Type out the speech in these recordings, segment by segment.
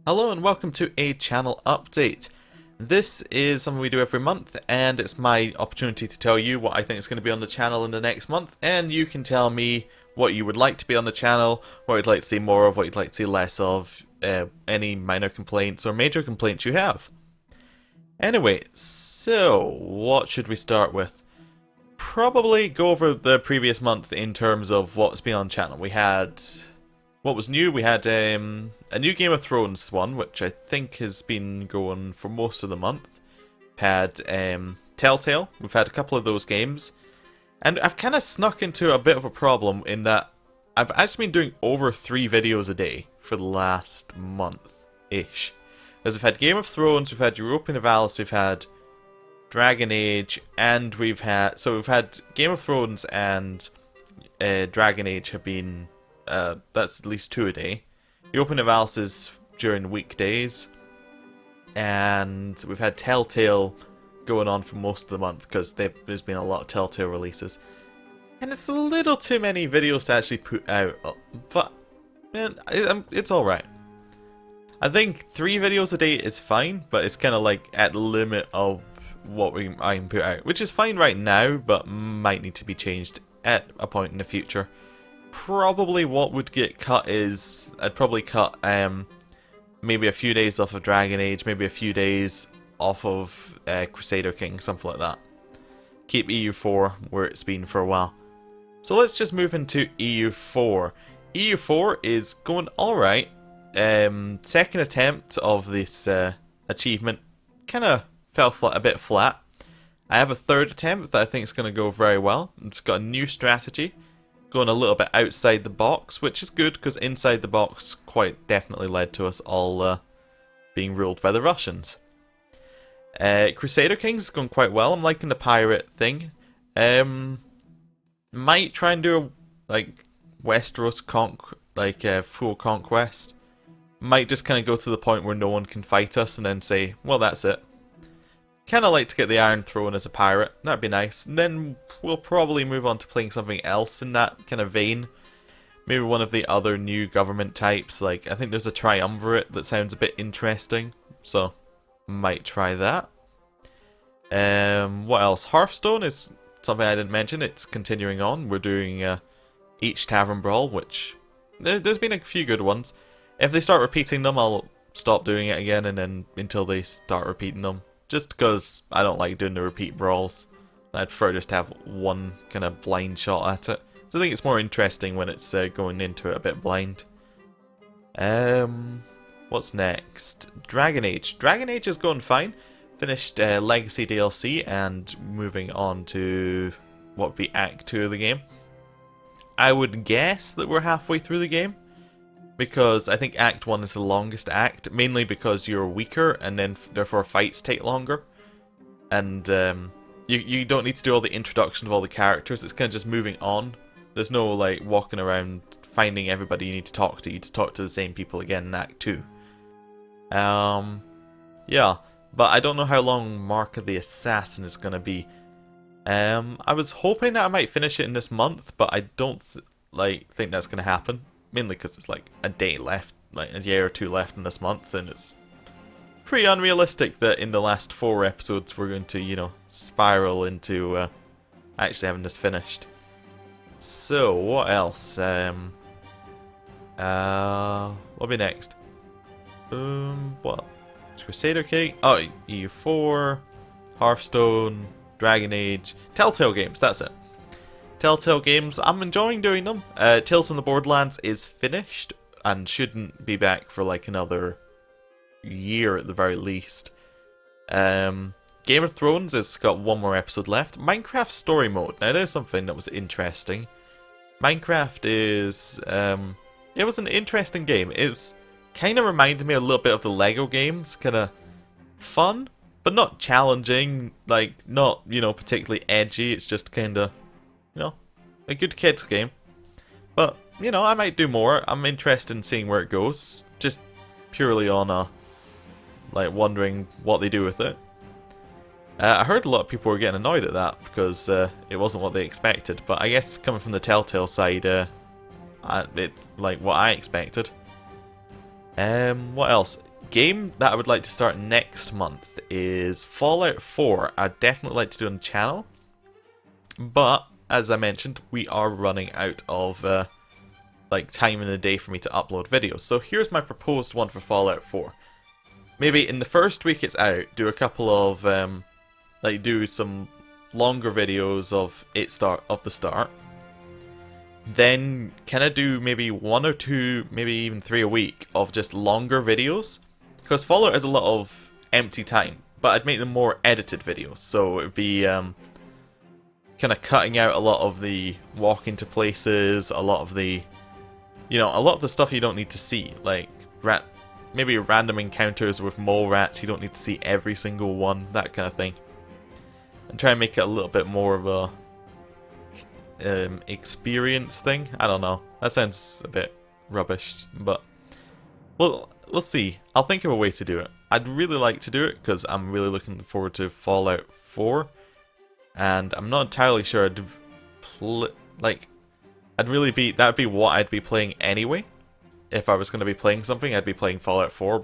Hello and welcome to a channel update. This is something we do every month, and it's my opportunity to tell you what I think is going to be on the channel in the next month, and you can tell me what you would like to be on the channel, what you'd like to see more of, what you'd like to see less of, any minor complaints or major complaints you have. Anyway, so what should we start with? Probably go over the previous month in terms of what's been on the channel. We had... What was new? We had a new Game of Thrones one, which I think has been going for most of the month. Had Telltale. We've had a couple of those games. And I've kind of snuck into a bit of a problem in that I've actually been doing over 3 videos a day for the last month-ish. Because we've had Game of Thrones, we've had Europa Universalis, we've had Dragon Age, and we've had... So we've had Game of Thrones and Dragon Age have been... that's at least 2 a day. The Open Evals is during weekdays, and we've had Telltale going on for most of the month because there's been a lot of Telltale releases, and it's a little too many videos to actually put out. But man, it's all right. I think 3 videos a day is fine, but it's kind of like at the limit of what I can put out, which is fine right now, but might need to be changed at a point in the future. Probably what would get cut is I'd probably cut maybe a few days off of Dragon Age, maybe a few days off of Crusader King, something like that. Keep EU4 where it's been for a while. So let's just move into EU4. EU4 is going alright. Second attempt of this achievement kind of fell a bit flat. I have a third attempt that I think is going to go very well. It's got a new strategy. Going a little bit outside the box, which is good because inside the box quite definitely led to us all being ruled by the Russians. Crusader Kings is going quite well. I'm liking the pirate thing. Might try and do a Westeros full conquest. Might just kind of go to the point where no one can fight us and then say, well, that's it. Kind of like to get the Iron Throne as a pirate. That'd be nice. And then we'll probably move on to playing something else in that kind of vein. Maybe one of the other new government types. Like, I think there's a triumvirate that sounds a bit interesting. So, might try that. What else? Hearthstone is something I didn't mention. It's continuing on. We're doing each Tavern Brawl, which... There's been a few good ones. If they start repeating them, I'll stop doing it again, and then until they start repeating them. Just because I don't like doing the repeat brawls. I'd prefer just to have one kind of blind shot at it. So I think it's more interesting when it's going into it a bit blind. What's next? Dragon Age. Dragon Age is going fine. Finished Legacy DLC and moving on to what would be Act 2 of the game. I would guess that we're halfway through the game. Because I think Act 1 is the longest act, mainly because you're weaker and then therefore fights take longer. And you don't need to do all the introduction of all the characters, it's kind of just moving on. There's no like walking around finding everybody you need to talk to, you just talk to the same people again in Act 2. Yeah, but I don't know how long Mark of the Assassin is going to be. I was hoping that I might finish it in this month, but I don't think that's going to happen. Mainly because it's like a day left, like a year or 2 left in this month, and it's pretty unrealistic that in the last 4 episodes we're going to, you know, spiral into actually having this finished. So, what else? What'll be next? What? Crusader King? Oh, EU4, Hearthstone, Dragon Age, Telltale games, that's it. Telltale games, I'm enjoying doing them. Tales from the Borderlands is finished and shouldn't be back for like another year at the very least. Game of Thrones has got 1 more episode left. Minecraft Story Mode, now there's something that was interesting. Minecraft is, it was an interesting game. It's kind of reminded me a little bit of the Lego games, kind of fun, but not challenging, like not, you know, particularly edgy, it's just kind of, you know, a good kids game. But, you know, I might do more. I'm interested in seeing where it goes. Just purely on a, like, wondering what they do with it. I heard a lot of people were getting annoyed at that because it wasn't what they expected. But I guess coming from the Telltale side, it's like what I expected. What else? game that I would like to start next month is Fallout 4. I'd definitely like to do on the channel, but as I mentioned, we are running out of like time in the day for me to upload videos. So here's my proposed one for Fallout 4. Maybe in the first week it's out, do a couple of like do some longer videos of the start. Then kind of do maybe 1 or 2, maybe even 3 a week of just longer videos. Because Fallout has a lot of empty time, but I'd make them more edited videos. So it would be kind of cutting out a lot of the walk into places, a lot of the, you know, a lot of the stuff you don't need to see. Like maybe random encounters with mole rats, you don't need to see every single one, that kind of thing. And try and make it a little bit more of a experience thing. I don't know. That sounds a bit rubbish, but we'll see. I'll think of a way to do it. I'd really like to do it because I'm really looking forward to Fallout 4, and I'm not entirely sure that'd be what I'd be playing anyway. If I was going to be playing something, I'd be playing Fallout 4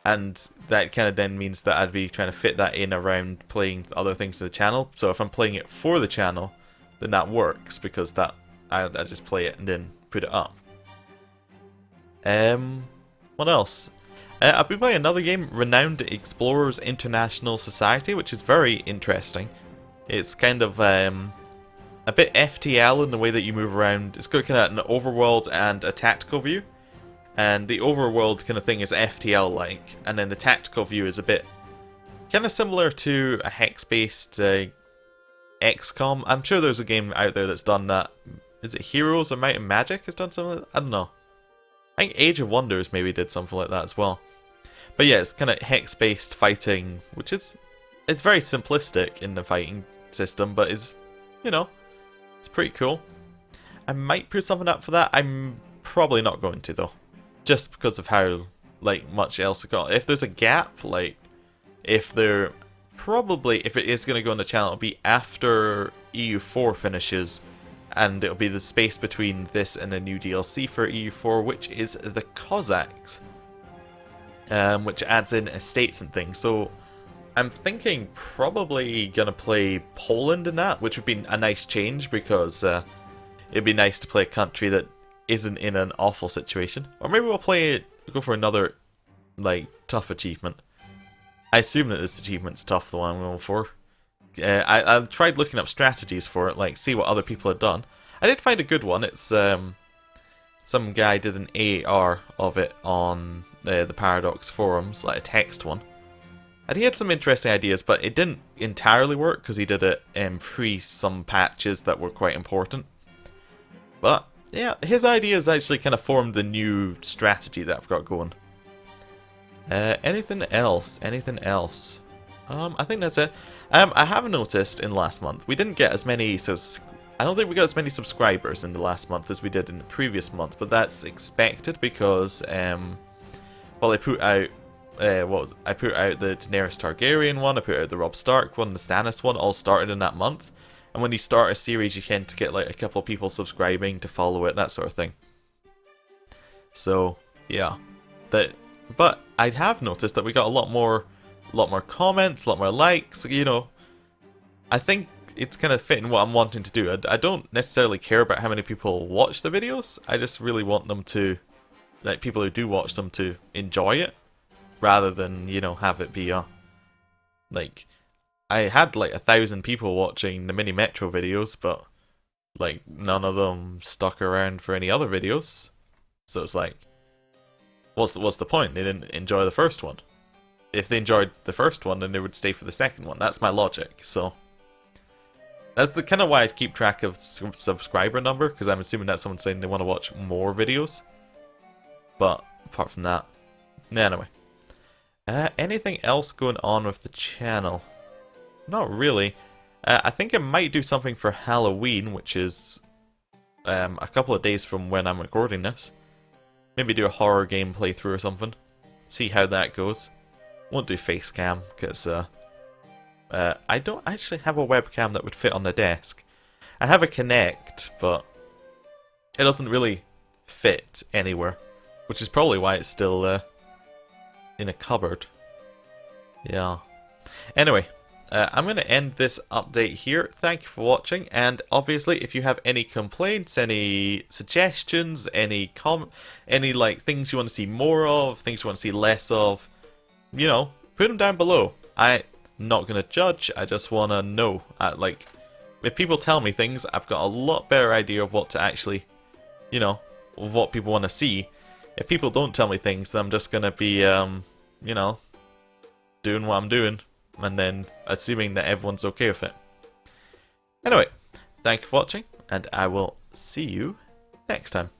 and that kind of then means that I'd be trying to fit that in around playing other things to the channel. So if I'm playing it for the channel, then that works because I just play it and then put it up. What else? I've been playing another game, Renowned Explorers International Society, which is very interesting. It's kind of a bit FTL in the way that you move around. It's got kind of an overworld and a tactical view. And the overworld kind of thing is FTL-like, and then the tactical view is a bit kind of similar to a hex-based XCOM. I'm sure there's a game out there that's done that. Is it Heroes or Might and Magic has done something like that? I don't know. I think Age of Wonders maybe did something like that as well. But yeah, it's kind of hex-based fighting, which is, it's very simplistic in the fighting system, but is, you know, it's pretty cool. I might put something up for that. I'm probably not going to though, just because of how like much else I got. If there's a gap, like if it is going to go on the channel, it'll be after EU4 finishes. And it'll be the space between this and a new DLC for EU4, which is the Cossacks, which adds in estates and things. So I'm thinking probably gonna play Poland in that, which would be a nice change because it'd be nice to play a country that isn't in an awful situation. Or maybe we'll go for another like tough achievement. I assume that this achievement's tough, the one I'm going for. I tried looking up strategies for it, like see what other people had done. I did find a good one. It's some guy did an AAR of it on the Paradox forums, like a text one, and he had some interesting ideas, but it didn't entirely work because he did it pre some patches that were quite important. But yeah, his ideas actually kind of formed the new strategy that I've got going. Anything else? Anything else? I think that's it. I have noticed in last month we didn't get as many I don't think we got as many subscribers in the last month as we did in the previous month, but that's expected because well, I put out I put out the Daenerys Targaryen one, I put out the Robb Stark one, the Stannis one, all started in that month. And when you start a series, you tend to get like a couple of people subscribing to follow it, that sort of thing. So yeah, but I have noticed that we got a lot more comments, a lot more likes, you know. I think it's kind of fitting what I'm wanting to do. I don't necessarily care about how many people watch the videos. I just really want them to, like, people who do watch them to enjoy it, rather than, you know, have it be like, I had like 1,000 people watching the Mini Metro videos, but like none of them stuck around for any other videos. So it's like, what's the point? They didn't enjoy the first one. If they enjoyed the first one, then they would stay for the second one. That's my logic. So that's the kind of why I keep track of subscriber number, because I'm assuming that's someone saying they want to watch more videos. But apart from that, anyway. Anything else going on with the channel? Not really. I think I might do something for Halloween, which is a couple of days from when I'm recording this. Maybe do a horror game playthrough or something. See how that goes. Won't do face cam, because I don't actually have a webcam that would fit on the desk. I have a Kinect, but it doesn't really fit anywhere, which is probably why it's still in a cupboard. Yeah. Anyway, I'm going to end this update here. Thank you for watching, and obviously if you have any complaints, any suggestions, any like things you want to see more of, things you want to see less of, you know, put them down below. I'm not going to judge, I just want to know. Like, if people tell me things, I've got a lot better idea of what to actually, you know, of what people want to see. If people don't tell me things, then I'm just going to be, you know, doing what I'm doing, and then assuming that everyone's okay with it. Anyway, thank you for watching, and I will see you next time.